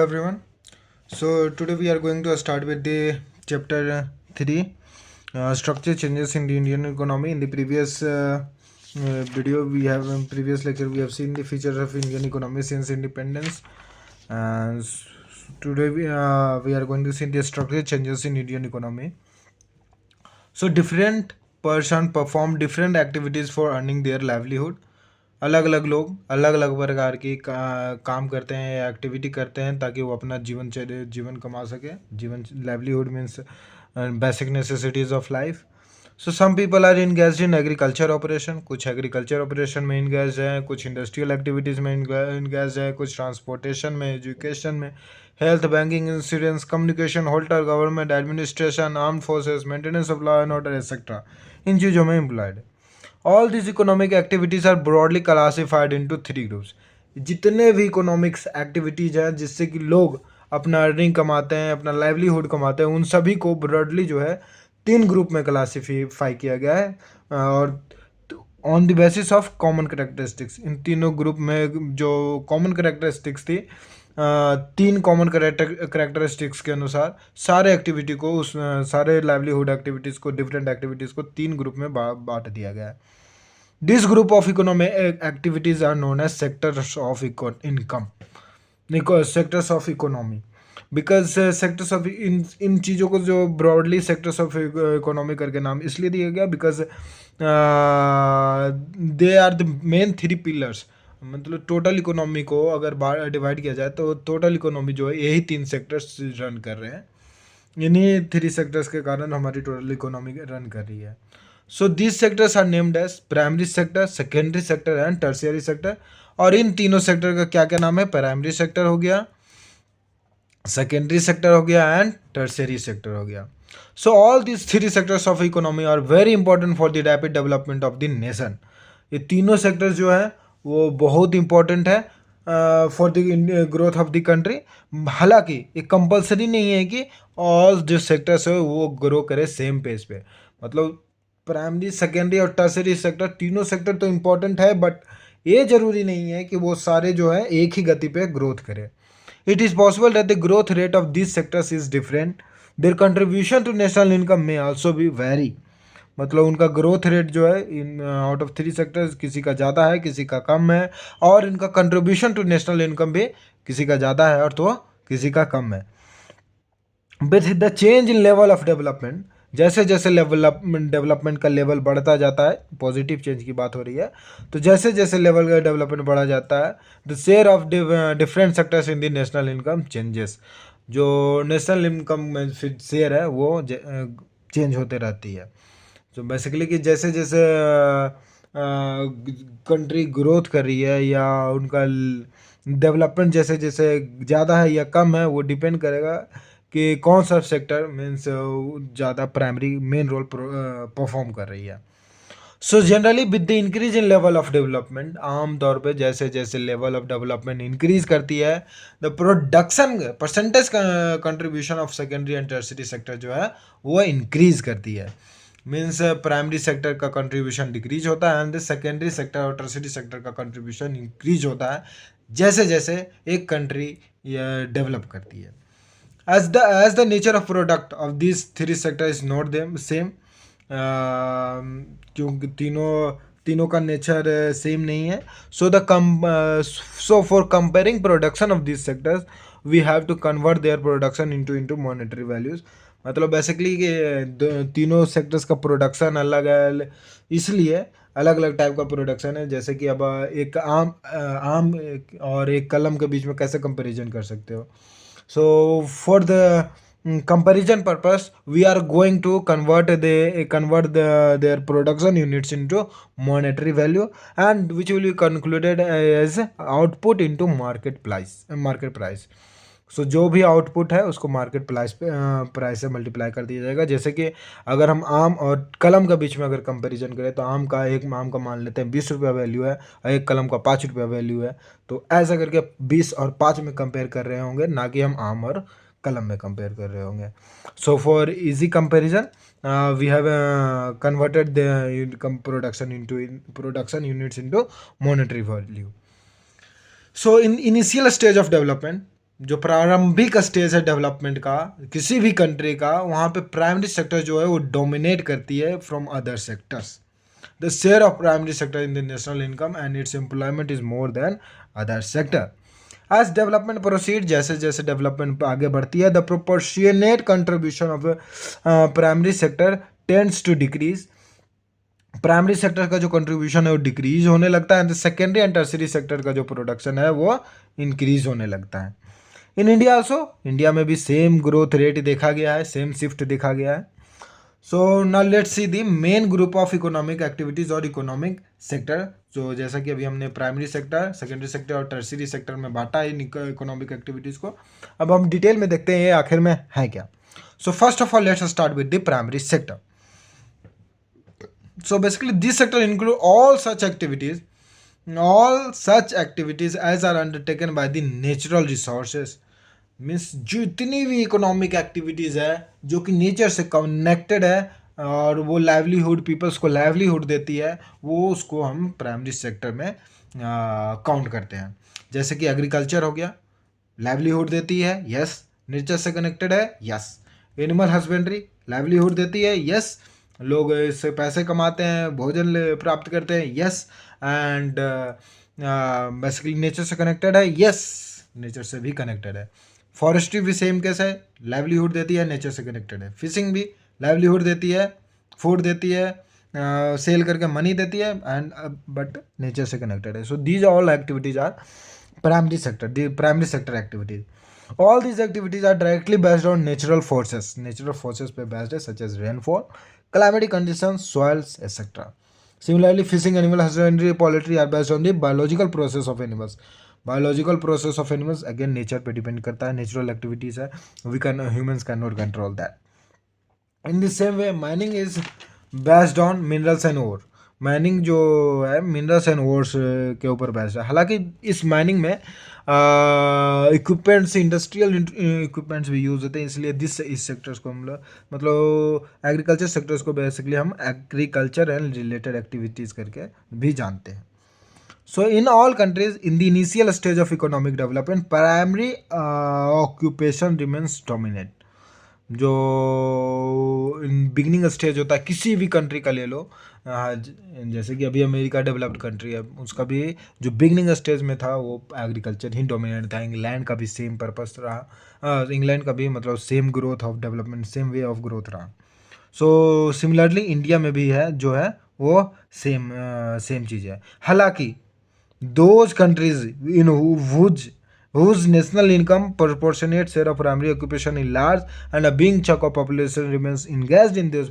everyone. So today we are going to start with the chapter 3, structure changes in the Indian economy. In the previous video, we have in previous lecture we have seen the features of Indian economy since independence, and today we are going to see the structure changes in Indian economy. So different person perform different activities for earning their livelihood. अलग अलग लोग अलग अलग प्रकार की काम करते हैं या एक्टिविटी करते हैं ताकि वो अपना जीवन कमा सके. जीवन livelihood means basic necessities of life. So some people are engage in agriculture operation. कुछ एग्रीकल्चर ऑपरेशन में इंगेज हैं, कुछ इंडस्ट्रियल एक्टिविटीज़ में इंगेज है, कुछ ट्रांसपोर्टेशन में, एजुकेशन में, health, banking, insurance, communication, hotel, government administration, arm forces, maintenance of law and order etcetera. इन चीज़ों में एम्प्लॉयड है. All this economic activities are broadly classified into 3 groups. जितने भी इकोनॉमिक्स एक्टिविटीज़ हैं जिससे कि लोग अपना अर्निंग कमाते हैं, अपना लाइवलीहुड कमाते हैं, उन सभी को ब्रॉडली जो है 3 ग्रुप में क्लासीफाई किया गया है. और on the basis of common characteristics. इन तीनों ग्रुप में जो कॉमन करेक्टरिस्टिक्स थी, 3 कॉमन करेक्टरिस्टिक्स के अनुसार सारे एक्टिविटी को सारे लाइवलीहुड एक्टिविटीज़ को, डिफरेंट एक्टिविटीज़ को 3 ग्रुप में बांट दिया गया है. This group of economic activities are known as sectors of income, sectors of economy. Because sectors of इन चीज़ों को जो ब्रॉडली सेक्टर्स ऑफ इकोनॉमी करके नाम इसलिए दिया गया because they are the main 3 pillars. मतलब टोटल इकोनॉमी को अगर डिवाइड किया जाए तो टोटल इकोनॉमी जो है यही 3 सेक्टर्स रन कर रहे हैं. इन्हीं 3 सेक्टर्स के कारण हमारी टोटल इकोनॉमी रन कर रही है. So these sectors are named as primary sector, secondary sector and tertiary sector. और इन तीनों सेक्टर का क्या क्या नाम है? प्राइमरी सेक्टर हो गया, सेकेंडरी सेक्टर हो गया एंड टर्शियरी सेक्टर हो गया. So all these 3 sectors of economy are very important for the rapid development of the nation. ये तीनों सेक्टर्स जो है वो बहुत इंपॉर्टेंट है for the growth of the country. हालांकि ये कंपलसरी नहीं है कि ऑल जो सेक्टर्स है वो ग्रो करे सेम पेज पे. मतलब प्राइमरी, सेकेंडरी और टर्शियरी सेक्टर, तीनों सेक्टर तो इम्पोर्टेंट है, बट ये जरूरी नहीं है कि वो सारे जो है एक ही गति पे ग्रोथ करें. It is possible that the growth rate of this sectors is different. Their contribution to national income में आल्सो बी वेरी. मतलब उनका ग्रोथ रेट जो है इन आउट ऑफ 3 सेक्टर्स किसी का ज़्यादा है, किसी का कम है, और इनका कंट्रीब्यूशन टू नेशनल इनकम भी किसी का ज़्यादा है और तो किसी का कम है. With the change in level of development, जैसे जैसे डेवलपमेंट का लेवल बढ़ता जाता है, पॉजिटिव चेंज की बात हो रही है, तो जैसे जैसे लेवल का डेवलपमेंट बढ़ा जाता है, the share of different sectors in the national income changes. जो नेशनल इनकम में शेयर है वो चेंज होते रहती है. तो बेसिकली कि जैसे जैसे कंट्री ग्रोथ कर रही है या उनका डेवलपमेंट जैसे जैसे ज़्यादा है या कम है, वो डिपेंड करेगा कि कौन सा सेक्टर मीन्स ज़्यादा प्राइमरी मेन रोल परफॉर्म कर रही है. So generally with the increase in level of development, आमतौर पे जैसे जैसे लेवल ऑफ डेवलपमेंट इंक्रीज करती है, the production percentage contribution of secondary and tertiary sector जो है वो इंक्रीज करती है. मीन्स प्राइमरी सेक्टर का कंट्रीब्यूशन डिक्रीज होता है एंड सेकेंडरी सेक्टर और टर्शियरी सेक्टर का कंट्रीब्यूशन इंक्रीज होता है जैसे जैसे एक कंट्री डेवलप करती है. as the nature of product of these 3 sector is not them same, क्योंकि तीनों का नेचर सेम नहीं है. So for comparing production of this sectors we have to convert their production into monetary values. मतलब basically कि तीनों sectors का production अलग है, इसलिए अलग अलग टाइप का प्रोडक्शन है. जैसे कि अब एक आम और एक कलम के बीच में कैसे कंपैरिजन कर सकते हो. So for the comparison purpose, we are going to convert their production units into monetary value, and which will be concluded as output into market price. सो जो भी आउटपुट है उसको मार्केट प्राइस से मल्टीप्लाई कर दिया जाएगा. जैसे कि अगर हम आम और कलम के बीच में अगर कंपैरिजन करें तो आम का मान लेते हैं 20 रुपया वैल्यू है और एक कलम का 5 रुपया वैल्यू है. तो ऐसा करके 20 और 5 में कंपेयर कर रहे होंगे, ना कि हम आम और कलम में कंपेयर कर रहे होंगे. So for easy comparison we have converted the production units into monetary value. So in initial stage of development, जो प्रारंभिक स्टेज है डेवलपमेंट का किसी भी कंट्री का, वहाँ पे प्राइमरी सेक्टर जो है वो डोमिनेट करती है from other sectors. The share of primary sector in the national income and its employment is more than other sector. As development proceed, जैसे जैसे डेवलपमेंट आगे बढ़ती है, the proportionate contribution of primary sector tends to decrease. Primary sector का जो contribution है वो decrease होने लगता है. सेकेंडरी एंड टर्सरी सेक्टर का जो प्रोडक्शन है वो इंक्रीज होने लगता है. इन इंडिया ऑल्सो, इंडिया में भी सेम ग्रोथ रेट देखा गया है, सेम शिफ्ट देखा गया है. So now let's C the main group of economic activities और इकोनॉमिक सेक्टर. जो जैसा कि अभी हमने प्राइमरी सेक्टर, सेकेंडरी सेक्टर और टर्सरी सेक्टर में बांटा है इन इकोनॉमिक एक्टिविटीज को. अब हम डिटेल में देखते हैं ये आखिर में है क्या. So first of all let's start with the primary sector. So basically this sector include all such activities as are undertaken by the natural resources. Means जितनी भी इकोनॉमिक एक्टिविटीज़ है जो कि नेचर से कनेक्टेड है और वो लाइवलीहुड, पीपल्स को लाइवलीहुड देती है, वो उसको हम प्राइमरी सेक्टर में काउंट करते हैं. जैसे कि एग्रीकल्चर हो गया, लाइवलीहुड देती है, यस. नेचर से कनेक्टेड है, यस. एनिमल हस्बेंड्री लाइवलीहुड देती है, यस. लोग इससे पैसे कमाते हैं, भोजन प्राप्त करते हैं, यस. एंड बेसिकली नेचर से कनेक्टेड है, यस. नेचर से भी कनेक्टेड है. फॉरेस्ट्री भी सेम केस है, लाइवलीहुड देती है, नेचर से कनेक्टेड है. फिशिंग भी लाइवलीहुड देती है, फूड देती है, सेल करके मनी देती है, एंड बट नेचर से कनेक्टेड है. So these all activities are primary sector, the primary sector activities. All these activities are directly based on natural forces. Natural forces पे based है, such as rainfall, climatic conditions, soils, etc. Similarly, fishing, animal husbandry, poultry are based on the biological process of animals. Biological process of animals again nature पे depend करता है, natural activities है, humans cannot control that. In the same way, mining is based on minerals and ore. Mining जो है minerals and ores के ऊपर based है. हालांकि इस माइनिंग में इक्विपमेंट्स, इंडस्ट्रियल इक्विपमेंट्स भी यूज़ होते हैं, इसलिए इस सेक्टर्स को हम मतलब एग्रीकल्चर सेक्टर्स को बेसिकली हम एग्रीकल्चर एंड रिलेटेड एक्टिविटीज़ करके भी जानते हैं. So in all countries in the initial stage of economic development primary occupation remains dominate. जो बिगनिंग स्टेज होता है किसी भी कंट्री का ले लो, जैसे कि अभी अमेरिका डेवलप्ड कंट्री है, उसका भी जो बिगनिंग स्टेज में था वो एग्रीकल्चर ही डोमिनेट था. इंग्लैंड का भी सेम पर्पस रहा, इंग्लैंड का भी मतलब same growth of development, same way of growth रहा. सो सिमिलरली इंडिया में भी है जो है वो सेम चीज़ है. हालांकि those countries in whose national income proportionate share of primary occupation is large and a big chunk of population remains engaged in these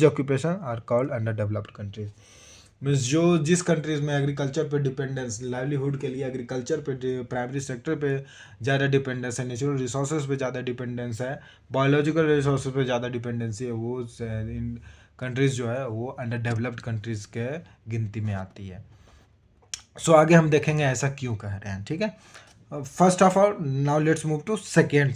occupation are called underdeveloped countries. Means जो जिस कंट्रीज़ में agriculture पे dependence, livelihood के लिए agriculture पे, primary sector पे ज़्यादा dependence है, नेचुरल रिसोर्सेज पे ज़्यादा डिपेंडेंस है, बायोलॉजिकल रिसोर्सेज पे ज़्यादा डिपेंडेंसी है, वो इन कंट्रीज़ जो है वो अंडर डेवलप्ड कंट्रीज़ के गिनती में आती है. सो आगे हम देखेंगे ऐसा क्यों कह रहे हैं. ठीक है, first of all now let's move to secondary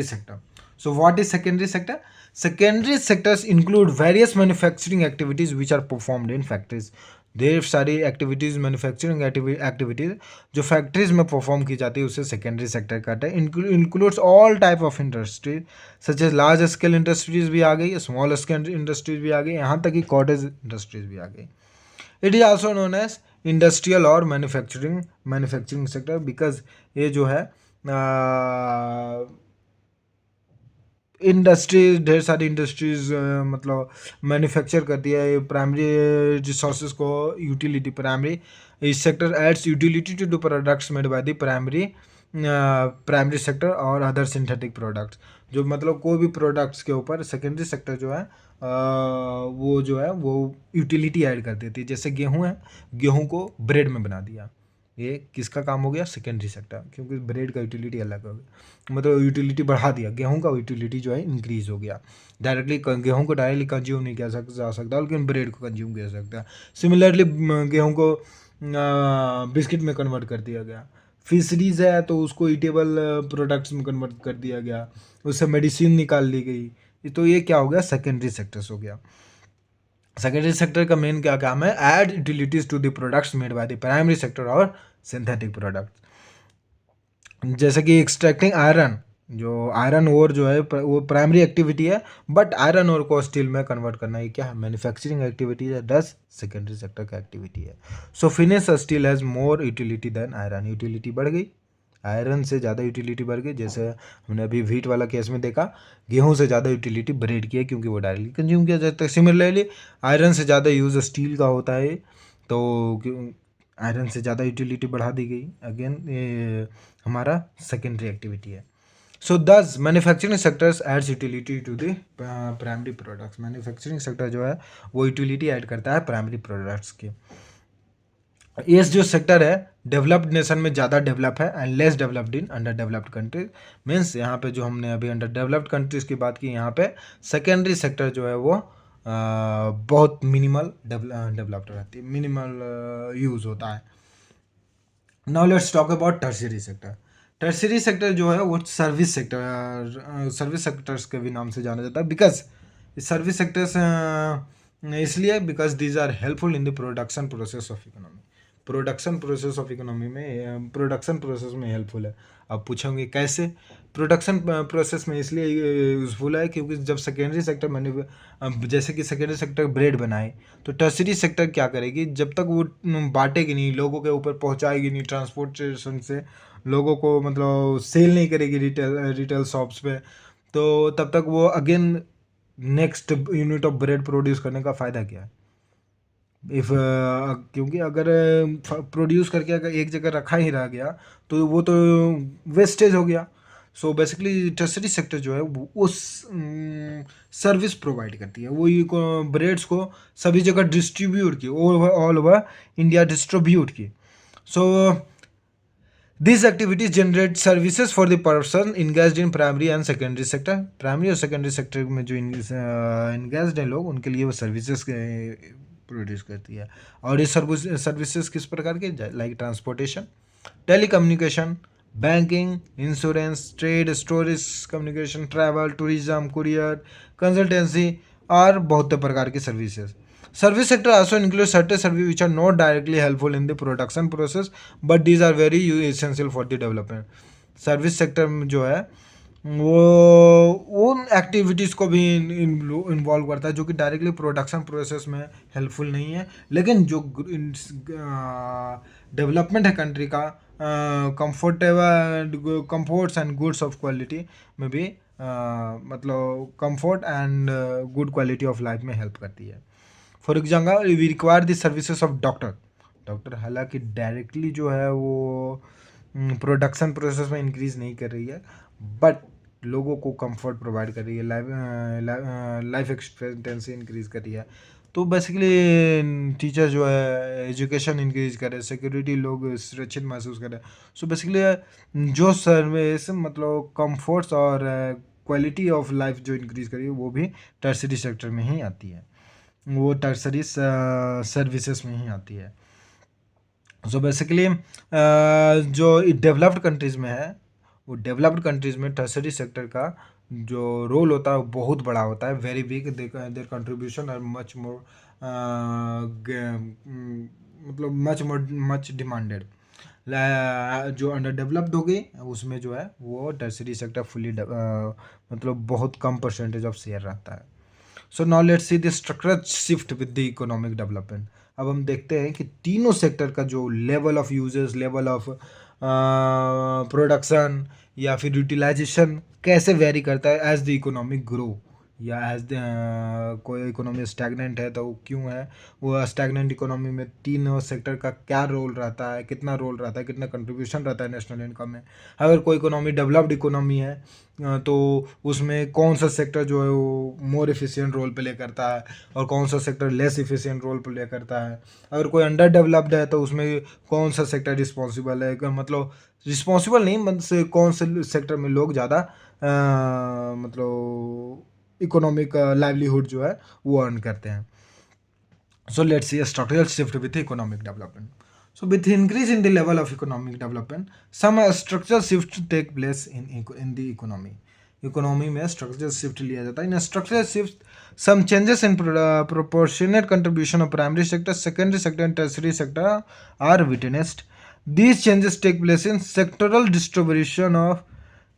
sector. So what is secondary sector? Secondary sectors include various manufacturing activities which are performed in factories. ढेर सारी एक्टिविटीज, मैन्युफैक्चरिंग एक्टिविटीज जो फैक्ट्रीज में परफॉर्म की जाती है उसे सेकेंडरी सेक्टर कहते हैं. Includes all type of industries such as large scale industries भी आ गई, स्मॉल स्केल इंडस्ट्रीज भी आ गई, यहाँ तक कि कॉटेज इंडस्ट्रीज भी आ गई. It is also known as industrial और मैन्युफैक्चरिंग सेक्टर बिकॉज ये जो है इंडस्ट्रीज, ढेर सारी इंडस्ट्रीज मतलब मैन्युफैक्चर करती है प्राइमरी रिसोर्सेज को. यूटिलिटी प्राइमरी, इस sector adds utility to products made by the primary sector और अदर सिंथेटिक प्रोडक्ट्स. जो मतलब कोई भी प्रोडक्ट्स के ऊपर सेकेंडरी सेक्टर जो है वो जो है वो यूटिलिटी ऐड कर देती है. जैसे गेहूं है, गेहूं को ब्रेड में बना दिया, ये किसका काम हो गया? सेकेंडरी सेक्टर, क्योंकि ब्रेड का यूटिलिटी अलग हो गया, मतलब यूटिलिटी बढ़ा दिया, गेहूं का यूटिलिटी जो है इंक्रीज हो गया. डायरेक्टली गेहूं को डायरेक्टली कंज्यूम नहीं किया जा सकता, लेकिन ब्रेड को कंज्यूम किया सकता है. सिमिलरली गेहूं को बिस्किट में कन्वर्ट कर दिया गया. फिशरीज है तो उसको ईटेबल प्रोडक्ट्स में कन्वर्ट कर दिया गया, उससे मेडिसिन निकाल ली गई. तो ये क्या हो गया? सेकेंडरी सेक्टर्स हो गया. सेकेंडरी सेक्टर का मेन क्या काम है? Add utilities to the products made by the primary sector और सिंथेटिक प्रोडक्ट. जैसे कि एक्सट्रैक्टिंग आयरन, जो आयरन ओर जो है वो प्राइमरी एक्टिविटी है, बट आयरन ओर को स्टील में कन्वर्ट करना ये क्या है, मैन्युफैक्चरिंग एक्टिविटी है, दस सेकेंडरी सेक्टर का एक्टिविटी है। So finish steel has more utility than iron, utility बढ़ गई, आयरन से ज़्यादा यूटिलिटी बढ़ गई। जैसे हमने अभी व्हीट वाला केस में देखा, गेहूं से ज़्यादा यूटिलिटी ब्रेड की है क्योंकि वो डायरेक्टली कंज्यूम किया जाता है। सिमिलरली आयरन से ज़्यादा यूज़ स्टील का होता है, तो आयरन से ज़्यादा यूटिलिटी बढ़ा दी गई। अगेन ये हमारा सेकेंडरी एक्टिविटी है। So thus manufacturing sectors adds utility to the primary products, manufacturing sector जो है वो यूटिलिटी ऐड करता है प्राइमरी प्रोडक्ट्स की। ये जो सेक्टर है डेवलप्ड नेशन में ज़्यादा डेवलप है and less developed in under developed countries. Means यहाँ पे जो हमने अभी अंडर डेवलप्ड कंट्रीज की बात की, यहाँ पे सेकेंडरी सेक्टर जो है वो बहुत मिनिमल डेवलप्ड रहती है, मिनिमल यूज़ होता है। Now let's talk about tertiary sector. Tertiary sector जो है वो सर्विस सेक्टर, सर्विस सेक्टर्स के भी नाम से जाना जाता है, बिकॉज सर्विस सेक्टर्स इसलिए because these are helpful in the production process of economy, production process of economy में, प्रोडक्शन प्रोसेस में हेल्पफुल है। अब पूछोगे कैसे, प्रोडक्शन प्रोसेस में इसलिए यूज़फुल है क्योंकि जब सेकेंडरी सेक्टर जैसे कि सेकेंडरी सेक्टर ब्रेड बनाए, तो टर्शरी सेक्टर क्या करेगी, जब तक वो बांटेगी नहीं, लोगों के ऊपर पहुंचाएगी नहीं, ट्रांसपोर्टेशन से लोगों को मतलब सेल नहीं करेगी रिटेल शॉप्स पे, तो तब तक वो again next unit of bread produce करने का फ़ायदा क्या है। इफ़ क्योंकि अगर प्रोड्यूस करके अगर एक जगह रखा ही रह गया तो वो तो वेस्टेज हो गया। सो बेसिकली टर्शरी सेक्टर जो है वो उस सर्विस प्रोवाइड करती है, वो ये ब्रेड्स को सभी जगह डिस्ट्रीब्यूट की, ऑल ओवर इंडिया डिस्ट्रीब्यूट की। सो these activities generate services for the person engaged in primary and secondary sector. Primary और सेकेंडरी सेक्टर में जो इंगेज्ड हैं लोग, उनके लिए वो सर्विसेज प्रोड्यूस करती है। और ये सर्विसेज किस प्रकार के, like transportation, telecommunication, banking, insurance, trade, storage, communication, travel, tourism, courier, consultancy और बहुत प्रकार की services. Service sector also includes certain services which are not directly helpful in the production process, but these are very essential for the development. Service sector में जो है वो उन activities को भी इन्वॉल्व करता है जो कि डायरेक्टली प्रोडक्शन प्रोसेस में हेल्पफुल नहीं है, लेकिन जो डेवलपमेंट है कंट्री का, comforts and goods of quality में भी मतलब comfort and good quality of life में हेल्प करती है। For example we require the services of doctor हालांकि डायरेक्टली जो है वो प्रोडक्शन प्रोसेस में इंक्रीज नहीं कर रही है, बट लोगों को कंफर्ट प्रोवाइड कर रही है, लाइफ एक्सपेक्टेंसी इंक्रीज कर रही है। तो बेसिकली टीचर जो है एजुकेशन इंक्रीज करे, सिक्योरिटी, लोग सुरक्षित महसूस करें। सो बेसिकली जो सर्विस मतलब कंफर्ट्स और क्वालिटी ऑफ लाइफ जो इंक्रीज करी है वो भी टर्शरी सेक्टर में ही आती है, वो टर्सरी सर्विसेज में ही आती है। सो बेसिकली जो डेवलप्ड कंट्रीज़ में है, वो डेवलप्ड कंट्रीज़ में टर्सरी सेक्टर का जो रोल होता है वो बहुत बड़ा होता है, very big, their contribution are much more मतलब मच डिमांडेड। जो अंडर डेवलप्ड हो गई उसमें जो है वो टर्सरी सेक्टर फुली मतलब बहुत कम परसेंटेज ऑफ शेयर रहता है। So now let's see the structural shift with the economic development. अब हम देखते हैं कि तीनों सेक्टर का जो level of uses, level of production या फिर यूटिलाइजेशन कैसे वेरी करता है एज द इकोनॉमिक ग्रो, या एज द कोई इकोनॉमी स्टैगनेंट है तो क्यों है, वो स्टैगनेंट इकोनॉमी में तीनों सेक्टर का क्या रोल रहता है, कितना रोल रहता है, कितना कंट्रीब्यूशन रहता है नेशनल इनकम में। अगर कोई इकोनॉमी डेवलप्ड इकोनॉमी है तो उसमें कौन सा सेक्टर जो है वो मोर एफिशिएंट रोल प्ले करता है और कौन सा sector less efficient role play करता है। अगर कोई अंडर डेवलप्ड है तो उसमें कौन सा सेक्टर रिस्पॉन्सिबल है, मतलब रिस्पॉन्सिबल नहीं, मतलब से कौन से सेक्टर में लोग ज़्यादा मतलब इकोनॉमिक लाइवलीहुड जो है वो अर्न करते हैं। So let's see structural shift with economic development. So with increase in the level of economic development, some structural shift take place in the economy. Economy में स्ट्रक्चरल शिफ्ट लिया जाता है। In structural shift some changes in proportionate contribution of primary sector, secondary sector and tertiary sector are witnessed. These changes take place in sectoral distribution of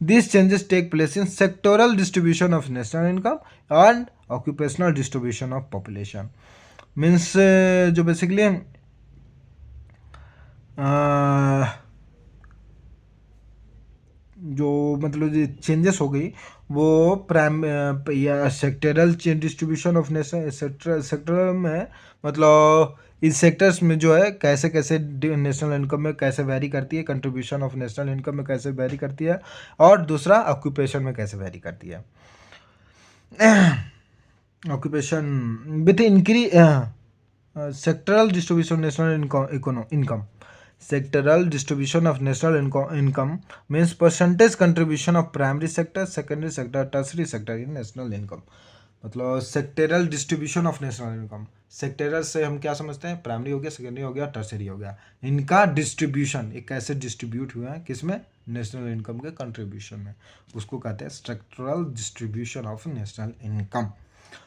these changes take place in sectoral distribution of national income and occupational distribution of population. Means जो basically जो मतलब जो changes हो गई वो prime या sectoral distribution of nation sectoral में मतलब इस सेक्टर्स में जो है कैसे कैसे नेशनल इनकम में कैसे वेरी करती है, कंट्रीब्यूशन ऑफ नेशनल इनकम में कैसे वेरी करती है, और दूसरा ऑक्यूपेशन में कैसे वेरी करती है. Occupation with increase sectoral distribution national income. Sectoral distribution of national income means percentage contribution of primary sector, secondary sector, tertiary sector in national income. मतलब sectoral distribution of national income. Sectoral से हम क्या समझते हैं, primary हो गया, secondary हो गया, टर्सरी हो गया. इनका डिस्ट्रीब्यूशन एक कैसे डिस्ट्रीब्यूट हुआ है, किसमें, नेशनल इनकम के कंट्रीब्यूशन में, उसको कहते हैं structural distribution of national income.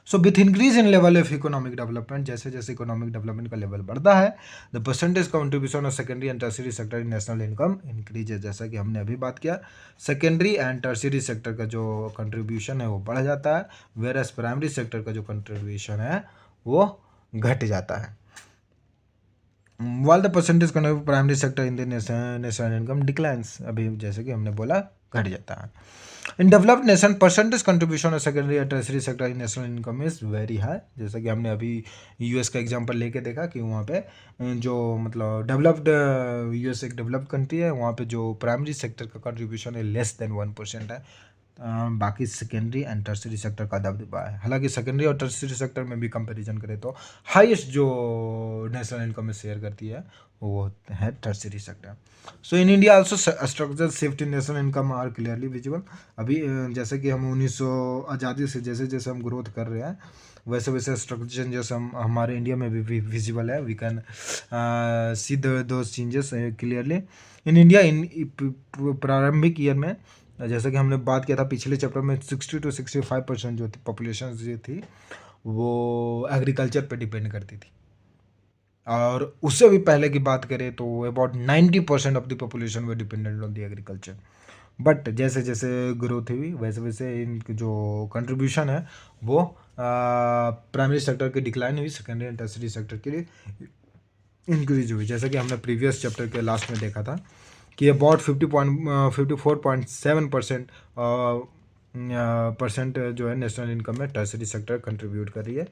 So with increase in level of economic development, जैसे जैसे इकोनॉमिक डेवलपमेंट का लेवल बढ़ता है, the percentage contribution of secondary and tertiary sector in national income increases. जैसा कि हमने अभी बात किया, सेकेंडरी एंड टर्सरी सेक्टर का जो कंट्रीब्यूशन है वो बढ़ जाता है, वेयर एज प्राइमरी सेक्टर का जो कंट्रीब्यूशन है वो घट जाता है. while the percentage contribution primary sector in the national income declines, अभी जैसे कि हमने बोला घट जाता है. In developed nation percentage contribution of secondary और tertiary sector in national income is very high. जैसा कि हमने अभी यूएस का एग्जांपल लेके देखा कि वहाँ पे जो मतलब डेवलप्ड यूएस एक डेवलप्ड कंट्री है, वहाँ पे जो प्राइमरी सेक्टर का कंट्रीब्यूशन है लेस देन 1% है. बाकी सेकेंडरी एंड टर्सरी सेक्टर का दबदबा है. हालांकि सेकेंडरी और टर्सरी सेक्टर में भी कंपैरिजन करें तो हाईएस्ट जो नेशनल इनकम में शेयर करती है वो है tertiary sector. So in India also structural shift in national income are clearly visible. अभी जैसे कि हम 1900 आज़ादी से जैसे जैसे हम ग्रोथ कर रहे हैं, वैसे वैसे स्ट्रक्चर चेंजेस हम हमारे इंडिया में भी विजिबल है. We can see those changes clearly in India. इन प्रारंभिक ईयर में, जैसा कि हमने बात किया था पिछले चैप्टर में, 60 to 65% जो थी पॉपुलेशन जो थी वो एग्रीकल्चर पे डिपेंड करती थी. और उससे भी पहले की बात करें तो about 90% of the population way dependent on the agriculture. But जैसे जैसे ग्रोथ हुई वैसे वैसे इनकी जो कंट्रीब्यूशन है वो प्राइमरी सेक्टर की डिक्लाइन हुई, सेकेंडरी एंड टर्सरी सेक्टर के लिए इंक्रीज हुई. जैसा कि हमने प्रीवियस चैप्टर के लास्ट में देखा था कि अबाउट 54.7% जो है नेशनल इनकम में टर्सरी सेक्टर कंट्रीब्यूट कर रही है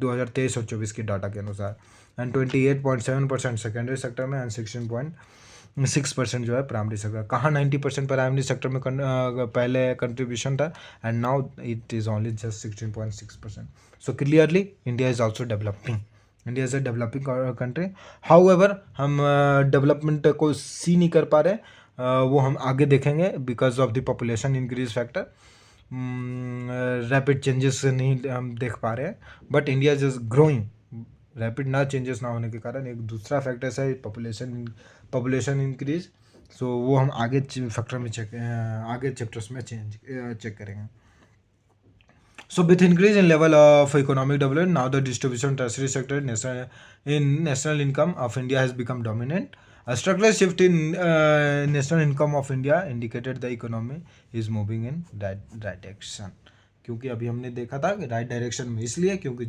2023 और 24 की डाटा के अनुसार, एंड 28.7% सेकेंडरी सेक्टर में, एंड 16.6% जो है प्राइमरी सेक्टर. कहाँ 90% प्राइमरी सेक्टर में पहले कंट्रीब्यूशन था, and now it is only just 16.6%. So clearly India is also developing. India is a developing country. However हम डेवलपमेंट को सी नहीं कर पा रहे, वो हम आगे देखेंगे because of the population increase factor. Rapid changes नहीं हम देख पा रहे हैं, but India is growing. Rapid ना चेंजेस ना होने के कारण एक दूसरा फैक्टर है पॉपुलेशन इंक्रीज. सो वो हम आगे फैक्टर में आगे चैप्टर्स में चेक करेंगे. So with increase in level of economic development, now the distribution tertiary sector in national income of India has become dominant. A structural shift in national income of India indicated the economy is moving in right direction. क्योंकि अभी हमने देखा था कि right direction में इसलिए क्योंकि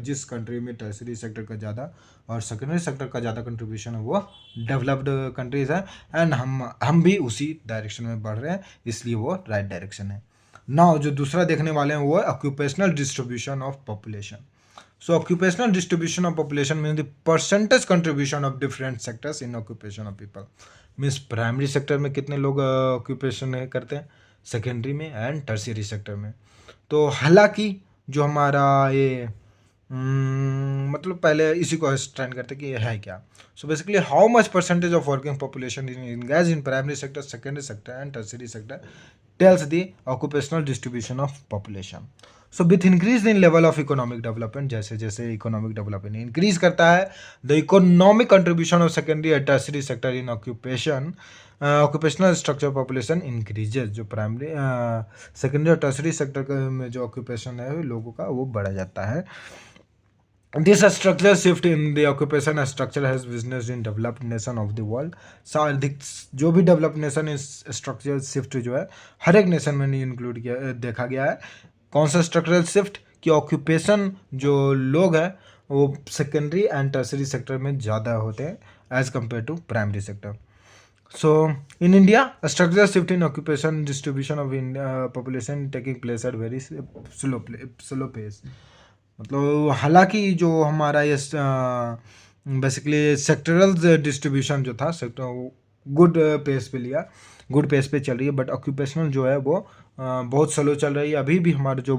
जिस कंट्री में टर्सरी सेक्टर का ज़्यादा और सेकेंडरी सेक्टर का ज़्यादा कंट्रीब्यूशन है वो डेवलप्ड कंट्रीज है, एंड हम भी उसी डायरेक्शन में बढ़ रहे हैं, इसलिए वो राइट डायरेक्शन है. नाउ जो दूसरा देखने वाले हैं वो है occupational distribution of population. So occupational distribution of population means the percentage contribution of different sectors in occupation of people. Means primary sector में कितने लोग ऑक्यूपेशन करते हैं, सेकेंडरी में एंड टर्शियरी सेक्टर में. तो हालांकि जो हमारा ये मतलब पहले इसी को स्टैंड करते कि ये है क्या. So basically how much percentage of working population in engage in primary sector, secondary sector and tertiary sector tells the occupational distribution of population. So with increase in level of economic development, जैसे जैसे economic development increase करता है, the economic contribution of secondary and tertiary sector in occupational structure population increases. जो primary secondary और tertiary sector में जो occupation है लोगों का वो बढ़ा जाता है. This structural shift in the occupation structure has witnessed in developed nation of the world. अधिक जो भी डेवलप्ड नेशन इस स्ट्रक्चरल शिफ्ट जो है हर एक नेशन में नहीं इंक्लूड किया देखा गया है. कौन सा स्ट्रक्चरल शिफ्ट कि ऑक्यूपेशन जो लोग हैं वो सेकेंडरी एंड टर्सरी सेक्टर में ज़्यादा होते हैं as compare to primary sector. So in India, a structural shift in occupation distribution of population taking place at very slow pace. मतलब हालांकि जो हमारा ये बेसिकली सेक्टरल डिस्ट्रीब्यूशन जो था सेक्टर गुड पेस पे लिया, गुड पेस पे चल रही है, बट ऑक्यूपेशनल जो है वो बहुत स्लो चल रही है. अभी भी हमारा जो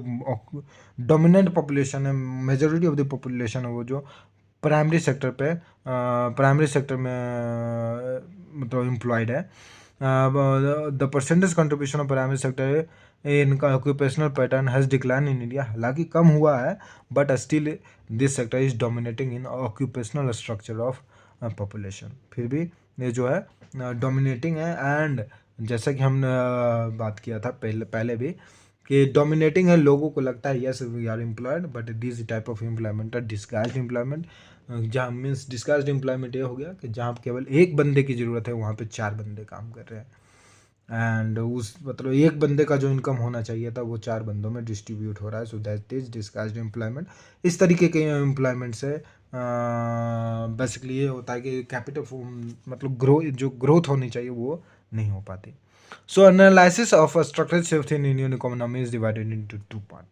डोमिनेंट पॉपुलेशन है, मेजोरिटी ऑफ द पॉपुलेशन है वो जो प्राइमरी सेक्टर पे प्राइमरी सेक्टर में मतलब एम्प्लॉयड है. The percentage contribution of primary sector इनका occupational pattern has decline in India. हालांकि कम हुआ है but still this sector is dominating in occupational structure of population. फिर भी ये जो है डोमिनेटिंग है. एंड जैसा कि हमने बात किया था पहले भी कि डोमिनेटिंग है. लोगों को लगता है yes we are employed but this type of employment are disguised employment. जहाँ मीन्स डिस्गाइज्ड एम्प्लॉयमेंट ये हो गया कि जहाँ केवल एक बंदे की ज़रूरत है वहाँ पे 4 बंदे काम कर रहे हैं. एंड उस मतलब एक बंदे का जो इनकम होना चाहिए था वो 4 बंदों में डिस्ट्रीब्यूट हो रहा है. So that is disguised employment. इस तरीके के एम्प्लॉयमेंट से बेसिकली ये होता है कि कैपिटल मतलब जो ग्रोथ होनी चाहिए वो नहीं हो पाती. So analysis of structural shift in Indian economy is divided into 2 part.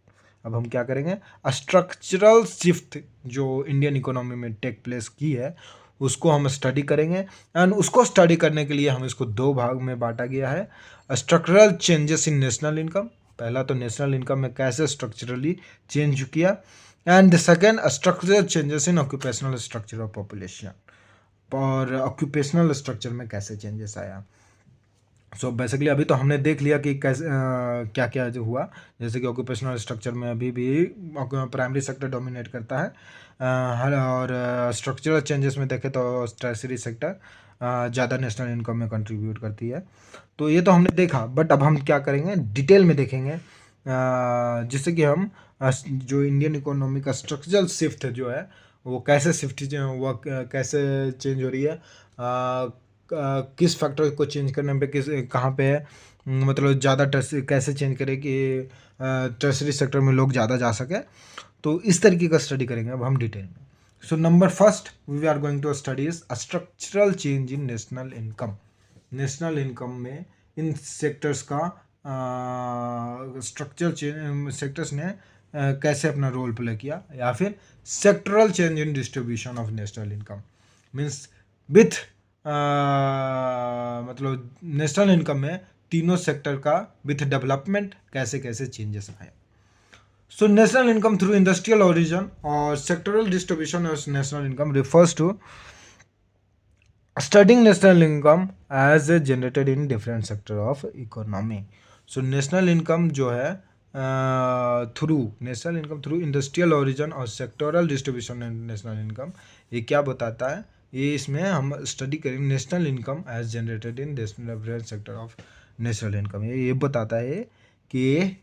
अब हम क्या करेंगे, स्ट्रक्चरल शिफ्ट जो इंडियन इकोनॉमी में टेक प्लेस की है उसको हम स्टडी करेंगे. एंड उसको स्टडी करने के लिए हम इसको 2 भाग में बांटा गया है. Structural changes in national income, पहला तो नेशनल इनकम में कैसे स्ट्रक्चरली चेंज किया. And the second structural changes in occupational structure of population, और ऑक्यूपेशनल स्ट्रक्चर में कैसे चेंजेस आया. सो बेसिकली अभी तो हमने देख लिया कि कैसे क्या क्या जो हुआ. जैसे कि ऑक्यूपेशनल स्ट्रक्चर में अभी भी प्राइमरी सेक्टर डोमिनेट करता है. और स्ट्रक्चरल चेंजेस में देखें तो टर्शियरी सेक्टर ज़्यादा नेशनल इनकम में कंट्रीब्यूट करती है. तो ये तो हमने देखा, बट अब हम क्या करेंगे डिटेल में देखेंगे जिससे कि हम जो इंडियन इकोनॉमी का स्ट्रक्चरल शिफ्ट जो है वो कैसे शिफ्ट वो कैसे चेंज हो रही है, किस फैक्टर को चेंज करने पे किस कहाँ पे है, मतलब ज़्यादा कैसे चेंज करें कि टर्शरी सेक्टर में लोग ज़्यादा जा सके. तो इस तरीके का स्टडी करेंगे अब हम डिटेल में. So number first we are going to study is structural change in national income. National income में इन सेक्टर्स का स्ट्रक्चरल चेंज सेक्टर्स ने कैसे अपना रोल प्ले किया, या फिर sectoral change in distribution of national income means with मतलब नेशनल इनकम में तीनों सेक्टर का विथ डेवलपमेंट कैसे कैसे चेंजेस आए. So national income through industrial origin और sectoral distribution of national income refers to studying national income as generated in different sector of economy. So national income जो है through national income through industrial origin और sectoral distribution national income, ये क्या बताता है, ये इसमें हम स्टडी करेंगे national income as generated in different sector of national income. ये बताता है कि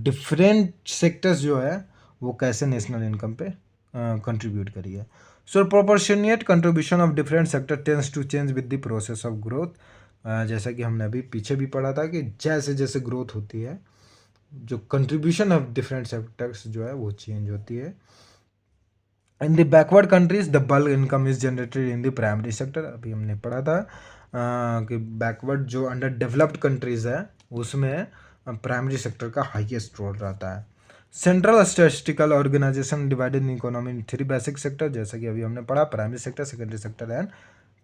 डिफरेंट सेक्टर्स जो है वो कैसे नेशनल इनकम पे कंट्रीब्यूट करी है. So proportionate contribution of different sector tends to change with the process of growth. जैसा कि हमने अभी पीछे भी पढ़ा था कि जैसे जैसे ग्रोथ होती है जो कंट्रीब्यूशन ऑफ डिफरेंट सेक्टर्स जो है वो चेंज होती है. In the backward countries the bulk income is generated in the primary sector. अभी हमने पढ़ा था कि बैकवर्ड जो अंडर डेवलप्ड कंट्रीज है उसमें प्राइमरी सेक्टर का हाईएस्ट रोल रहता है. Central statistical organization divided in economy in 3 basic sector, जैसा कि अभी हमने पढ़ा primary sector, secondary sector and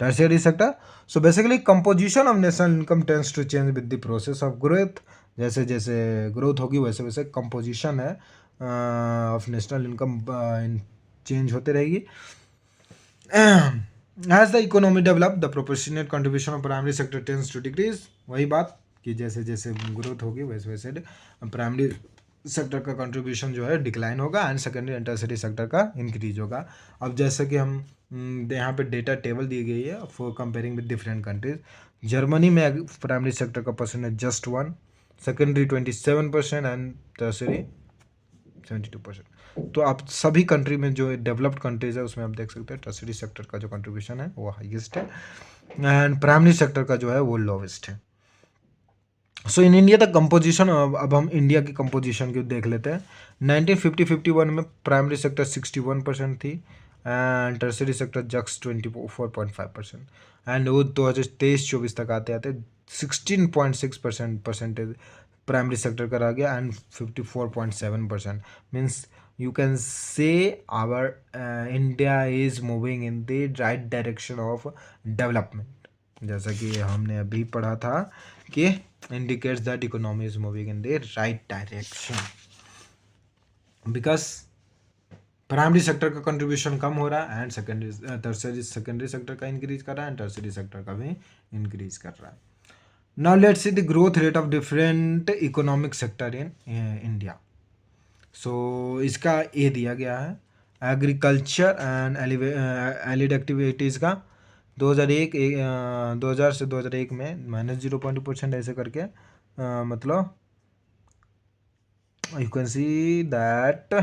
tertiary sector. So basically composition of national income tends to change with the process of growth. जैसे जैसे growth होगी वैसे वैसे कंपोजिशन है ऑफ नेशनल इनकम चेंज होते रहेगी. As the economy develop the proportionate contribution of primary sector tends to decrease. वही बात कि जैसे जैसे ग्रोथ होगी वैसे वैसे प्राइमरी सेक्टर का कंट्रीब्यूशन जो है डिक्लाइन होगा and secondary and tertiary sector का इंक्रीज होगा. अब जैसे कि हम यहाँ पे डेटा टेबल दी गई है for comparing with different countries. Germany में प्राइमरी सेक्टर का percentage just 1, secondary 27% and tertiary 72%. तो आप सभी कंट्री में जो डेवलप्ड कंट्रीज है उसमें आप देख सकते हैं टर्सरी सेक्टर का जो कंट्रीब्यूशन है वो हाईएस्ट है एंड प्राइमरी सेक्टर का जो है वो लोवेस्ट है। So in India the composition, अब हम इंडिया की कंपोजिशन की देख लेते हैं। 1950-51 में प्राइमरी सेक्टर 61% थी and tertiary sector just 24.5%। And वो 2023-24 तक आते आते 16.6% परसेंटेज प्राइमरी सेक्टर का रह गया and 54.7%। Means you can say our India is moving in the right direction of development. जैसा कि हमने अभी पढ़ा था कि indicates that economy is moving in the right direction because primary sector का कंट्रीब्यूशन कम हो रहा है एंड सेकेंडरी सेक्टर का इंक्रीज कर रहा है एंड टर्सरी सेक्टर का भी इंक्रीज कर रहा है। Now let's see the growth rate of different economic sector in India. So इसका ए दिया गया है एग्रीकल्चर एंड एलिड एक्टिविटीज़ का 2000 से 2001 में -0.2% ऐसे करके मतलब you can see that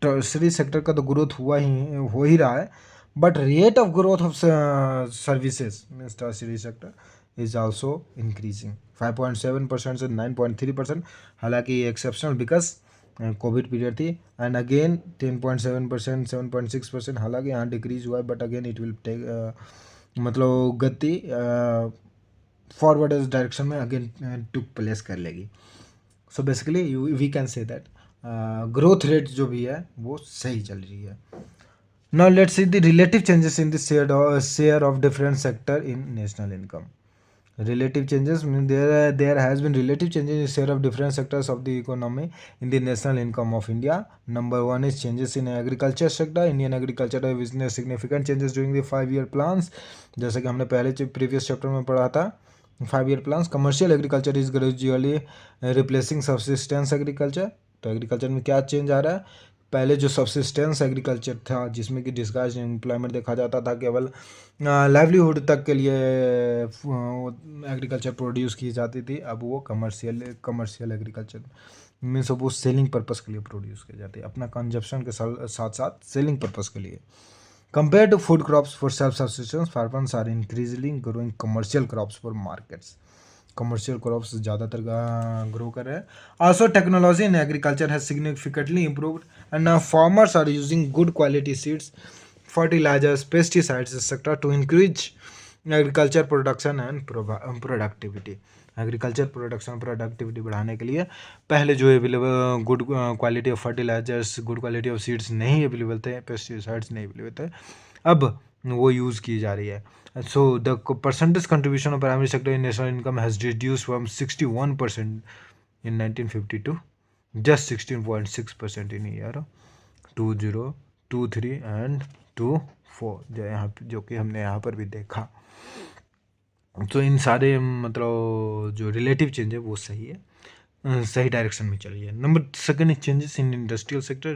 tertiary sector का तो ग्रोथ हो ही रहा है but rate of growth of services means tertiary sector is also increasing 5.7% से 9.3%। हालांकि ये एक्सेप्शनल बिकॉज कोविड पीरियड थी एंड अगेन 10.7%, 7.6%। हालांकि यहाँ डिक्रीज हुआ है but again it will take मतलब गति फॉरवर्ड डायरेक्शन में अगेन टुक प्लेस कर लेगी। So basically we can say that growth rate जो भी है वो सही चल रही है। Now let's see the relative changes in the share of different sector in national income. Relative changes mean there has been relative changes in share of different sectors of the economy in the national income of India. Number one is changes in agriculture sector. Indian agriculture has witnessed significant changes during the 5-year plans. जैसे कि हमने पहले previous chapter में पढ़ा था 5-year plans. Commercial agriculture is gradually replacing subsistence agriculture. तो agriculture में क्या चेंज आ रहा है? पहले जो सब्सिस्टेंस एग्रीकल्चर था जिसमें कि डिस्गाइज एम्प्लॉयमेंट देखा जाता था, केवल लाइवलीहुड तक के लिए एग्रीकल्चर प्रोड्यूस की जाती थी, अब वो कमर्शियल एग्रीकल्चर मीन्स वो सेलिंग पर्पस के लिए प्रोड्यूस की जाती है, अपना कंजप्शन के साथ साथ सेलिंग पर्पस के लिए। Compare to food crops for self subsistence, farmers are increasingly growing commercial crops for markets. Commercial crops ज़्यादातर ग्रो कर रहे हैं। Also technology in agriculture has significantly improved and now farmers are using good quality seeds, fertilizers, pesticides, etc. to increase agriculture production and productivity. Agriculture production productivity बढ़ाने के लिए पहले जो available good quality of fertilizers, good quality of seeds नहीं available थे, pesticides नहीं available थे, अब वो यूज़ की जा रही है। So the percentage contribution of primary sector in national income has reduce from 61% in 1952 just 16.6% in year 2023 and 24 जो कि हमने यहाँ पर भी देखा। तो इन सारे मतलब जो रिलेटिव चेंज है वो सही है, सही डायरेक्शन में चली है। Number second is changes in industrial sector.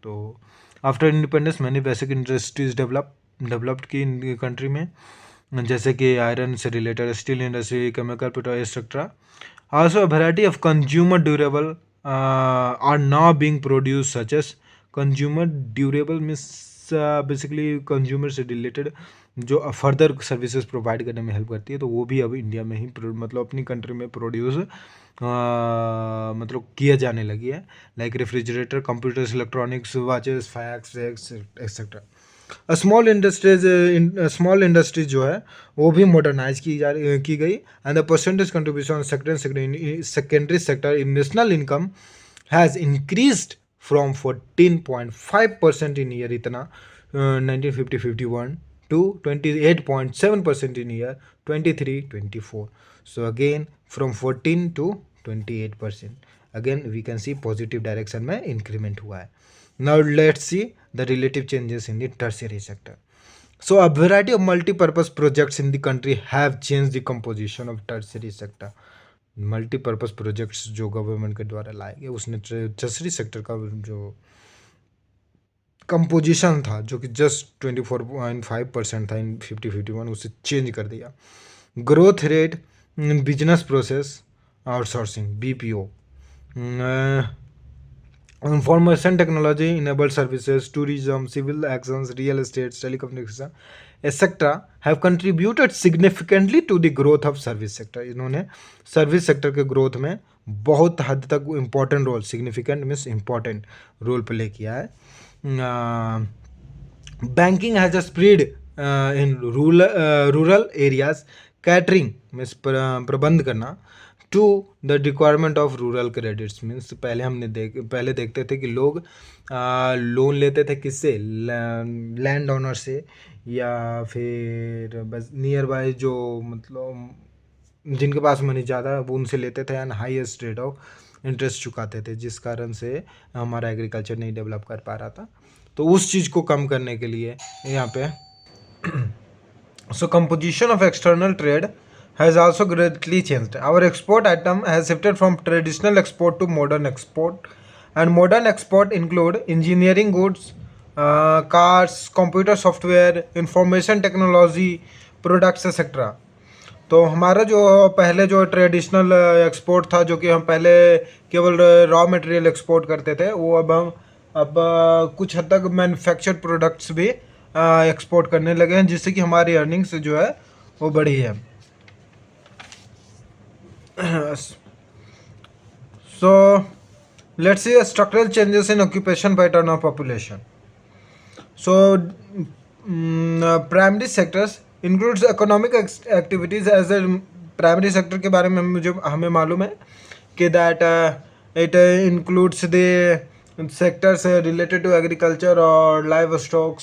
तो after independence many basic industries developed की इन कंट्री में, जैसे कि आयरन से related steel industry, chemical, petrol etcetera. Also a variety of consumer durable are now being produce such as consumer durable means basically consumer से related जो further services provide करने में help करती है, तो वो भी अब इंडिया में ही मतलब अपनी कंट्री में प्रोड्यूस मतलब किया जाने लगी है, like refrigerator, computers, electronics, watches, fax etcetera. Small industries जो है वो भी मॉडर्नाइज की गई and the percentage contribution secondary sector in national income has increased from 14.5% in year इतना 1950-51 to 28.7% in year 23-24. So again from 14 to 28%. Again we can see positive direction में increment हुआ है. Now let's see the relative changes in the tertiary sector. So a variety of multi-purpose projects in the country have changed the composition of tertiary sector. Multipurpose projects जो government के द्वारा लाए गए उसने tertiary sector का जो composition था जो कि जस्ट 24.5% था इन 50-51 उसे चेंज कर दिया। Growth rate, business process outsourcing BPO, Information technology enabled services, tourism, civil actions, real estate, telecommunication, etc. have contributed significantly to the growth of service sector. इन्होंने सर्विस सेक्टर के growth में बहुत हद तक important role, significant means important role play किया है. Banking has a spread in rural areas, catering means प्रबंध करना to the requirement of rural credits. Means पहले देखते थे कि लोग लोन लेते थे किससे, लैंड ओनर से, या फिर बस नियर बाय जो मतलब जिनके पास मनी ज़्यादा है वो उनसे लेते थे and highest rate of interest चुकाते थे, जिस कारण से हमारा एग्रीकल्चर नहीं डेवलप कर पा रहा था. तो उस चीज़ को कम करने के लिए यहाँ पे so composition of external trade has also greatly changed. Our export item has shifted from traditional export to modern export, and modern export include engineering goods, cars, computer software, information technology products etc. तो हमारा जो पहले जो traditional export था, जो कि हम पहले केवल रॉ मटेरियल एक्सपोर्ट करते थे, वो अब कुछ हद तक मैन्युफैक्चर्ड प्रोडक्ट्स भी एक्सपोर्ट करने लगे हैं, जिससे कि हमारी अर्निंग्स जो है वो बढ़ी है. So let's see structural changes in occupation pattern of population. So primary sectors includes economic activities as a primary sector के बारे में हमें मालूम है कि that it includes the sectors related to agriculture or livestock.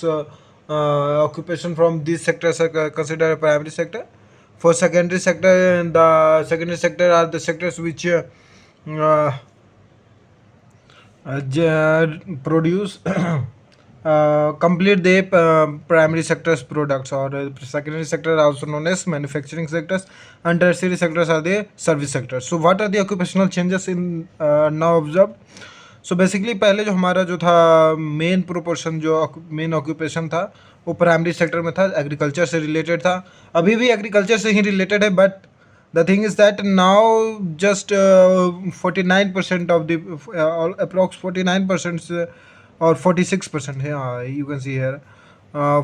Occupation from these sectors are considered a primary sector. For secondary sector, the secondary sector are the sectors which produce complete the primary sectors products, or secondary sector are also known as manufacturing sectors, and tertiary sectors are the service sectors. So what are the occupational changes in now observed? So basically पहले जो हमारा जो था main proportion, जो main occupation था, वो primary sector में था, एग्रीकल्चर से रिलेटेड था. अभी भी एग्रीकल्चर से ही रिलेटेड है, but the thing is that now just 49% of the approx 49% और 46% है, you can see here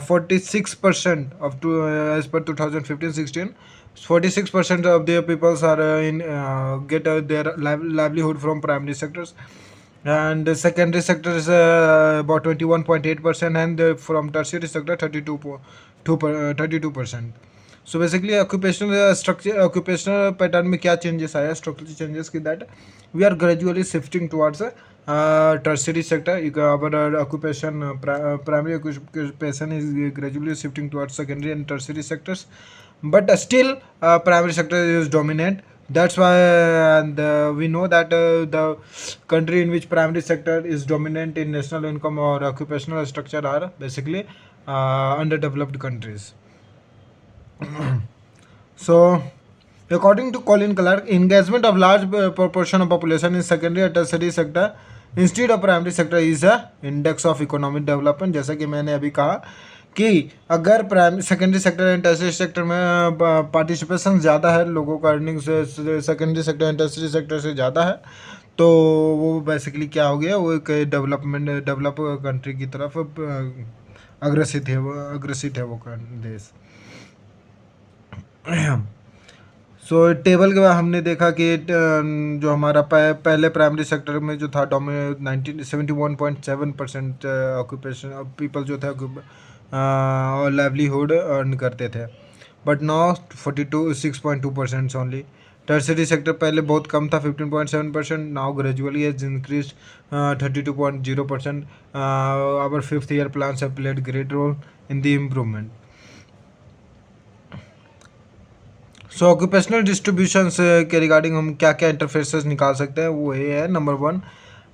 46% of as per 2015-16, 46% of the peoples are in get their livelihood from primary sectors, and the secondary sector is about 21.8%, and from tertiary sector 32%. So basically occupational structure, occupational pattern में क्या changes आया, structural changes की that we are gradually shifting towards tertiary sector. Our occupation primary occupation is gradually shifting towards secondary and tertiary sectors, but still primary sector is dominant. That's why we know that the country in which primary sector is dominant in national income or occupational structure are basically underdeveloped countries. So according to Colin Clark, engagement of large proportion of population in secondary and tertiary sector instead of primary sector is a index of economic development. जैसा कि मैंने अभी कहा कि अगर primary secondary sector and tertiary sector में participation ज़्यादा है, लोगों का अर्निंग से secondary sector and tertiary sector से ज़्यादा है, तो वो बेसिकली क्या हो गया, वो एक डेवलप कंट्री की तरफ अग्रसित है वो देश. सो टेबल के बाद हमने देखा कि जो हमारा पहले प्राइमरी सेक्टर में जो था 71.7% ऑक्यूपेशन पीपल जो थे और लाइवलीहुड अर्न करते थे, but now 6.2% only. Tertiary sector पहले बहुत कम था 15.7%, now gradually has increase 32.0%. Our 5th year plans have played great role in the improvement. So occupational distribution के रिगार्डिंग हम क्या क्या इंटरफेसेस निकाल सकते हैं, वो ये है. Number 1,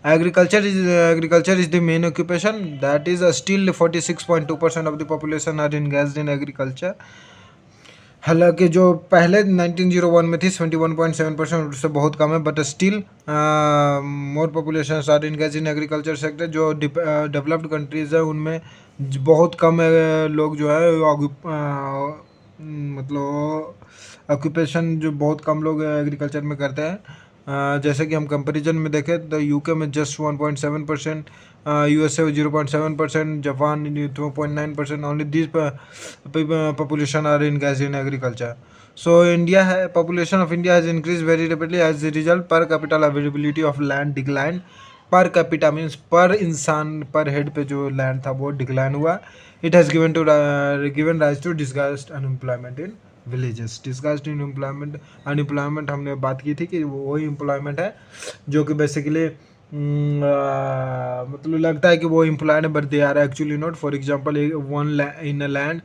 agriculture is the main occupation, that is still 46.2% of the population are engaged in agriculture. हालांकि जो पहले 1901 में थी 71.7%, उससे बहुत कम है, but still more population are engage in agriculture sector. जो डेवलप्ड कंट्रीज़ है उनमें बहुत कम लोग जो है मतलब ऑक्यूपेशन जो बहुत कम लोग एग्रीकल्चर में करते हैं. जैसे कि हम कंपैरिजन में देखें तो यूके में just 1.7%, USA 0.7%, Japan 2.9%, only this population are engaged in agriculture. So India population of India has increased very rapidly. As a result, per capita availability of land declined. Per capita means पर इंसान पर head पे जो land था वो decline हुआ. It has given rise to disguised unemployment in villages. Disguised in employment, unemployment हमने बात की थी कि वही एम्प्लॉयमेंट है जो कि बेसिकली मतलब लगता है कि वो एम्प्लॉयड है but they are actually not. For example one in a land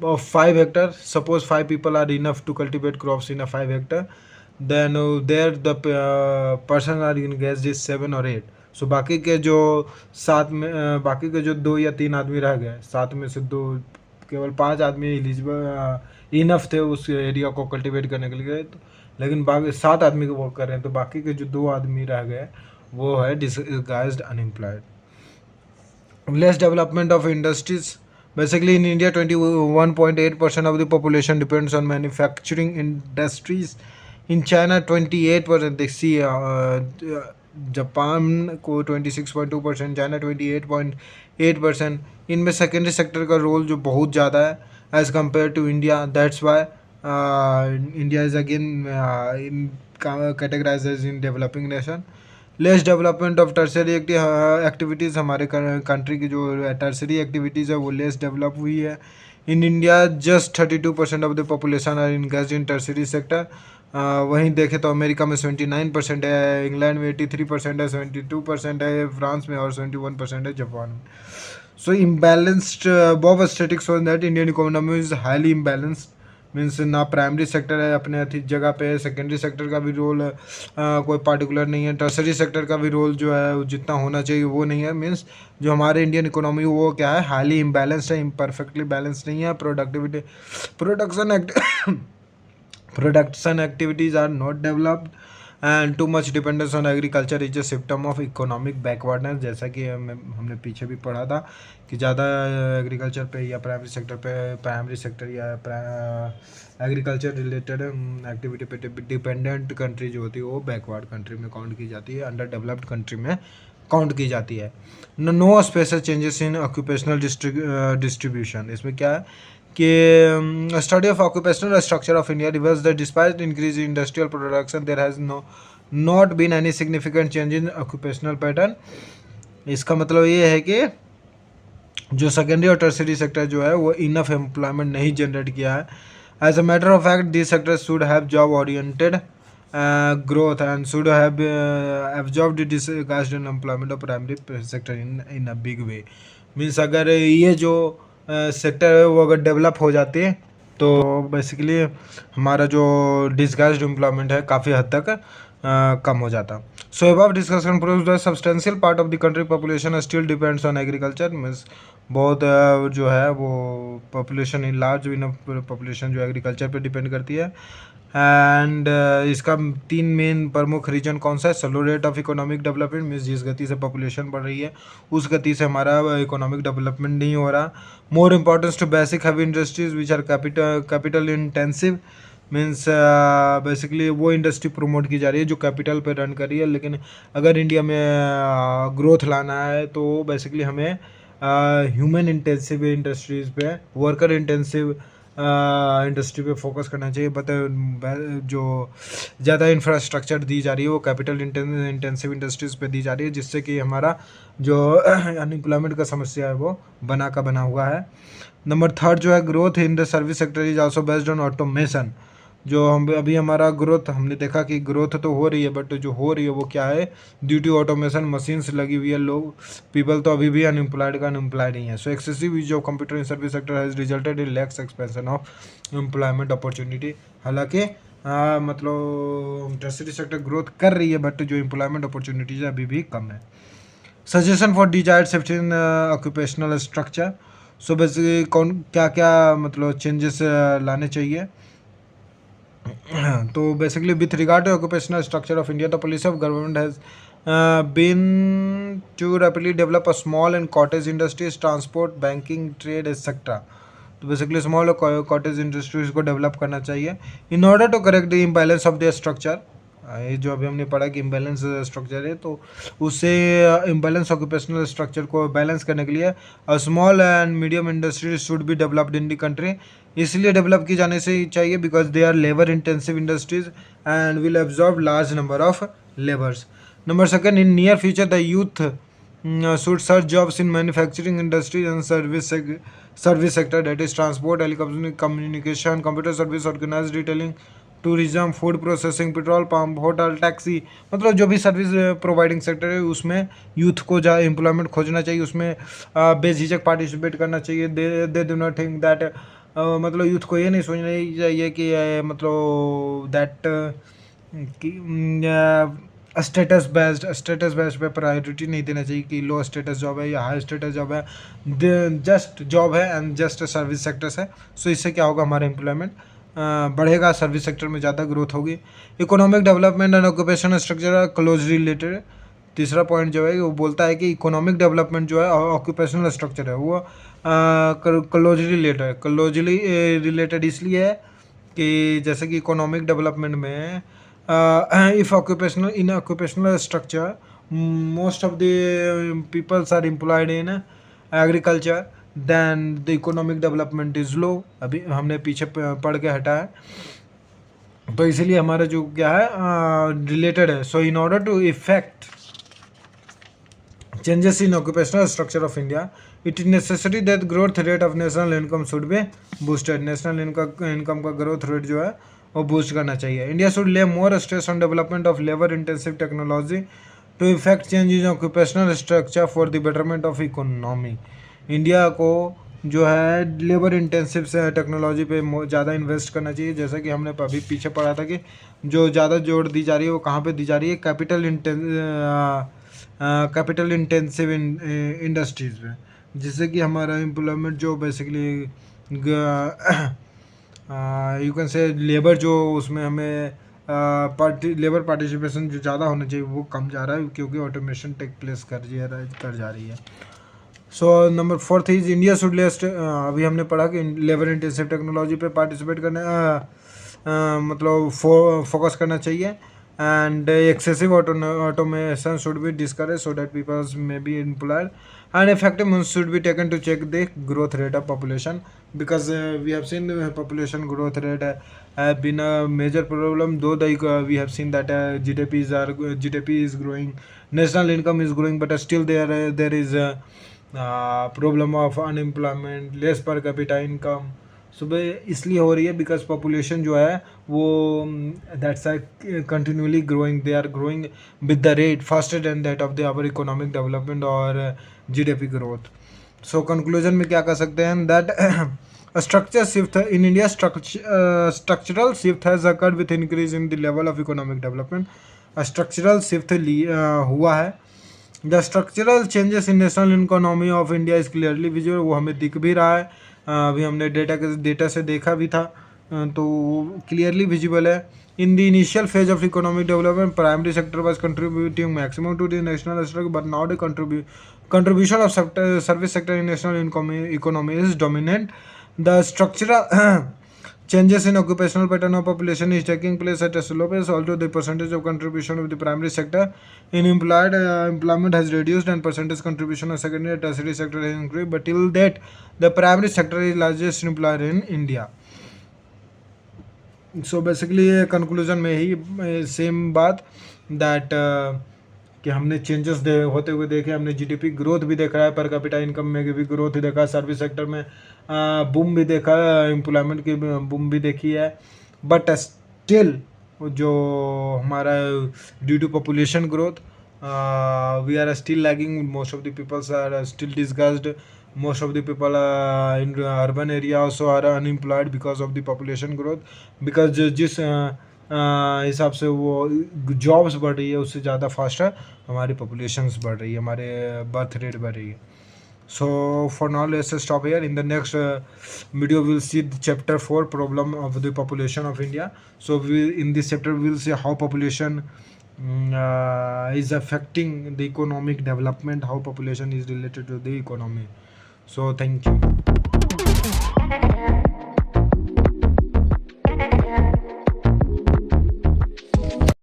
of 5 hectare, suppose 5 people are enough to cultivate crops in a 5 hectare, then there the person are engaged is 7 or 8. सो बाकी के जो बाकी के जो 2 या 3 आदमी रह गए, 7 में से 2, केवल 5 आदमी एलिजिबल इनफ थे उस एरिया को कल्टीवेट करने के लिए, लेकिन बाकी 7 आदमी को वर्क कर रहे हैं, तो बाकी के जो 2 आदमी रह गए वो है disguised unemployed. Less development of industries. Basically, in India, 21.8% of the population depends on manufacturing industries. In China, 28%. They see Japan को 26.2%, चाइना 28.8%. इनमें सेकेंडरी सेक्टर का रोल जो बहुत ज़्यादा है as compare to India. That's why India is again categorized in developing nation. Less development of tertiary activities. हमारे country की जो टर्सरी एक्टिविटीज़ है वो लेस डेवलप हुई है. In India just 32% of the population are engaged in tertiary sector. वहीं देखें तो अमेरिका में 79% है, इंग्लैंड में 83% है, 72% है फ्रांस में, और 71% है जापान में. So imbalanced both statistics show that Indian economy is highly imbalanced. Means ना प्राइमरी सेक्टर है अपने अच्छी जगह पे, सेकेंडरी सेक्टर का भी रोल कोई पार्टिकुलर नहीं है, टर्सरी सेक्टर का भी रोल जो है जितना होना चाहिए वो नहीं है. मीन्स जो हमारे इंडियन इकोनॉमी वो क्या है, हाईली इम्बैलेंस्ड है, इम्परफेक्टली बैलेंस नहीं है. Production activities are not developed and too much dependence on agriculture is a symptom of economic backwardness. जैसा कि हमने पीछे भी पढ़ा था कि ज़्यादा एग्रीकल्चर पे या प्राइमरी सेक्टर या एग्रीकल्चर रिलेटेड एक्टिविटी पे डिपेंडेंट कंट्री जो होती है वो बैकवर्ड कंट्री में काउंट की जाती है, अंडर डेवलप्ड कंट्री में काउंट की जाती है. No special changes in occupational distribution. इसमें क्या है कि study of occupational structure of India reverse that despite increase in industrial production there has not been any significant change in occupational pattern. इसका मतलब ये है कि जो सेकेंडरी और टर्सरी सेक्टर जो है वो इनफ एम्प्लॉयमेंट नहीं जनरेट किया है. As a matter of fact this sector should have job oriented growth and should have absorbed the disguised unemployment of primary sector in a big way. Means अगर ये जो sector है वो अगर develop हो जाती है तो बेसिकली हमारा जो डिस्गाइज्ड एम्प्लॉयमेंट है काफ़ी हद तक कम हो जाता. So above discussion proves that substantial part of the country population still depends on agriculture. Means बहुत जो है वो पॉपुलेशन इन लार्ज पॉपुलेशन जो एग्रीकल्चर पे डिपेंड करती है. एंड इसका 3 मेन प्रमुख रीजन कौन सा है. Slow rate of economic development. Means जिस गति से पॉपुलेशन बढ़ रही है उस गति से हमारा इकोनॉमिक डेवलपमेंट नहीं हो रहा. More importance to basic heavy industries which are capital intensive. Means basically वो इंडस्ट्री प्रमोट की जा रही है जो कैपिटल पे रन कर रही है. लेकिन अगर इंडिया में ग्रोथ लाना है तो बेसिकली हमें ह्यूमन इंटेंसिव इंडस्ट्रीज़ पे, वर्कर इंटेंसिव इंडस्ट्री पे फोकस करना चाहिए. बट जो ज़्यादा इंफ्रास्ट्रक्चर दी जा रही है वो कैपिटल इंटेंसिव इंडस्ट्रीज़ पे दी जा रही है, जिससे कि हमारा जो अनएम्प्लॉयमेंट का समस्या है वो बना हुआ है. नंबर 3 जो है growth in the service sector is also based on automation. जो हम अभी हमारा ग्रोथ हमने देखा कि ग्रोथ तो हो रही है बट जो हो रही है वो क्या है, ड्यू टू ऑटोमेशन. मशीन्स लगी हुई है, लोग पीपल तो अभी भी अनएम्प्लॉयड ही हैं. सो excessive use of computer in service sector has resulted in lakhs expansion of employment opportunity. हालांकि मतलब टर्सरी सेक्टर ग्रोथ कर रही है बट जो एम्प्लॉयमेंट अपॉर्चुनिटीज है अभी भी कम है. Suggestion for desired shift in occupational structure. So basically क्या क्या मतलब चेंजेस लाने चाहिए. तो basically with regard to occupational structure of India the policy of government has been to rapidly develop a small and cottage industries, transport, banking, trade etcetera. तो basically small और cottage industries को develop करना चाहिए in order to correct the imbalance of the structure ये जो अभी हमने पढ़ा कि इम्बैलेंस स्ट्रक्चर है, तो उससे इम्बैलेंस ऑक्यूपेशनल स्ट्रक्चर को बैलेंस करने के लिए small and medium industry should be developed in the country. इसलिए डेवलप की जाने से चाहिए because they are labour intensive industries and will absorb large number of labours. Number second, in near future the youth should search jobs in manufacturing industries and service sector, that is transport, communication, computer service, organized retailing, tourism, food processing, petrol pump, hotel, taxi, मतलब जो भी service providing sector है उसमें youth को जा employment खोजना चाहिए, उसमें बेझिझक पार्टिसिपेट करना चाहिए। They do not think that, मतलब यूथ को ये नहीं सोचना चाहिए कि मतलब दैट कि स्टेटस बेस्ड पे प्रायोरिटी नहीं देना चाहिए कि लो स्टेटस जॉब है या हाई स्टेटस जॉब है, जस्ट जॉब है एंड जस्ट सर्विस सेक्टर्स है। सो इससे क्या होगा, हमारा एम्प्लॉयमेंट बढ़ेगा, सर्विस सेक्टर में ज़्यादा ग्रोथ होगी। Economic development and occupational structure close related. तीसरा पॉइंट जो है वो बोलता है कि इकोनॉमिक डेवलपमेंट जो है ऑक्यूपेशनल स्ट्रक्चर है वो क्लोजली रिलेटेड इसलिए है कि जैसे कि इकोनॉमिक डेवलपमेंट में if occupational in occupational structure most of the peoples are employed in agriculture, then the economic development is low। अभी हमने पीछे पढ़ के हटा है, तो इसीलिए हमारा जो क्या है रिलेटेड है। So in order to effect changes in occupational structure of India, it is necessary that growth rate of national income should be boosted। national income का growth rate जो है वो बूस्ट करना चाहिए। India should lay more stress on development of labour intensive technology to effect change in occupational structure for the betterment of economy. India को जो है labour intensive से टेक्नोलॉजी पे ज़्यादा इन्वेस्ट करना चाहिए। जैसा कि हमने अभी पीछे पढ़ा था कि जो ज़्यादा जोड़ दी जा रही है वो कहाँ पे दी जा रही है, कैपिटल इंटेंसिव इंडस्ट्रीज़ में, जिससे कि हमारा एम्प्लॉयमेंट जो बेसिकली यू कैन से लेबर जो उसमें हमें लेबर पार्टिसिपेशन जो ज़्यादा होना चाहिए वो कम जा रहा है क्योंकि ऑटोमेशन टेक प्लेस कर जा रही है। So number fourth is India should lest, अभी हमने पढ़ा कि लेबर इंटेंसिव टेक्नोलॉजी पे पार्टिसिपेट करने मतलब फोकस करना चाहिए and excessive automation should be discouraged so that people may be employed and effective measures should be taken to check the growth rate of population because we have seen population growth rate have been a major problem, though we have seen that GDP is growing, national income is growing, but still there is a problem of unemployment, less per capita income। सुबह इसलिए हो रही है because population जो है वो that's continuously growing, they are growing with the rate faster than that of the our economic development और GDP growth. So conclusion में क्या कह सकते हैं that structure shift in India, structural shift has occurred with increase in the level of economic development. Structural shift हुआ है। The structural changes in national economy of India is clearly visible, वो हमें दिख भी रहा है, अभी हमने डेटा से देखा भी था, तो क्लियरली विजिबल है। In the initial phase of economic development primary sector was contributing maximum to the national structure, but now the contribution of service sector in national economy is dominant। The structural changes in occupational pattern of population is taking place at a slow pace, although the percentage of contribution of the primary sector in employment has reduced and percentage contribution of secondary and tertiary sector has increased, but till that the primary sector is largest employer in India। So basically conclusion में ही same बात that कि हमने changes होते हुए देखे, हमने GDP growth भी देखा है, पर कैपिटा इनकम में भी ग्रोथ ही देखा है, सर्विस सेक्टर में बूम भी देखा है, एम्प्लॉयमेंट की बूम भी देखी है, बट स्टिल जो हमारा due to population growth we are still lagging, most of the peoples are still disguised, most of the people in urban area also are unemployed because of the population growth, because जिस हिसाब से वो jobs बढ़ रही है उससे ज़्यादा faster हमारी पॉपुलेशंस बढ़ रही है, हमारे बर्थ रेट बढ़ रही है। So for now let's stop here, in the next video will see chapter 4 problem of the population of India. So in this chapter will see how population is affecting the economic development, how population is related to the economy। So thank you।